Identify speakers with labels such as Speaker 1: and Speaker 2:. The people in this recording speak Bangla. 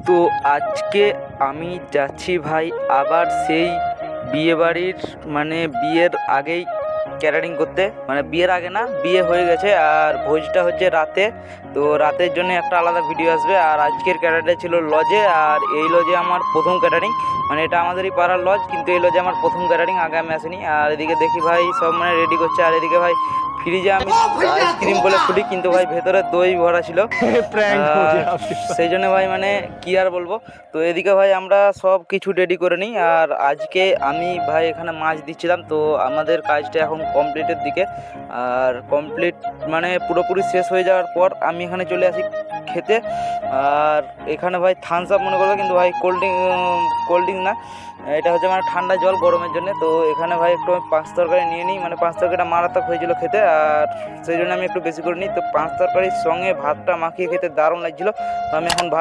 Speaker 1: তো আজকে আমি যাচ্ছি ভাই আবার সেই বিয়েবাড়ির বিয়ের আগেই ক্যাটারিং করতে, বিয়ের আগে না, বিয়ে হয়ে গেছে আর ভোজটা হচ্ছে রাতে। তো রাতের জন্য একটা আলাদা ভিডিও আসবে। আর আজকের ক্যাটারিংটা ছিল লজে, আর এই লজে আমার প্রথম ক্যাটারিং। এটা আমাদেরই পাড়ার লজ, কিন্তু এই লজে আমার প্রথম ক্যাটারিং, আগে আমি আসিনি। আর এদিকে দেখি ভাই সব রেডি করছে, আর এদিকে ভাই ফ্রিজে আমি আইসক্রিম বলে খুলি, কিন্তু ভাই ভেতরে দই ভরা ছিল। সেই জন্য ভাই কি আর বলবো। তো এদিকে ভাই আমরা সব কিছু রেডি করে নিই। আর আজকে আমি ভাই এখানে মাছ দিচ্ছিলাম, তো আমাদের কাজটা এখন কমপ্লিটের দিকে। আর কমপ্লিট পুরোপুরি শেষ হয়ে যাওয়ার পর আমি এখানে চলে আসি খেতে। আর এখানে ভাই থামস আপ মনে করবে, কিন্তু ভাই কোল্ড ড্রিঙ্ক না, এটা হচ্ছে ঠান্ডা জল গরমের জন্য। তো এখানে ভাই একটু আমি পাঁচ তরকারি নিয়ে নিই, পাঁচ তরকারিটা মারাত্মক হয়েছিল খেতে, আর সেই জন্য আমি একটু বেশি করে নিই। তো পাঁচ তরকারির সঙ্গে ভাতটা মাখিয়ে খেতে দারুণ লাগছিলো। তো আমি এখন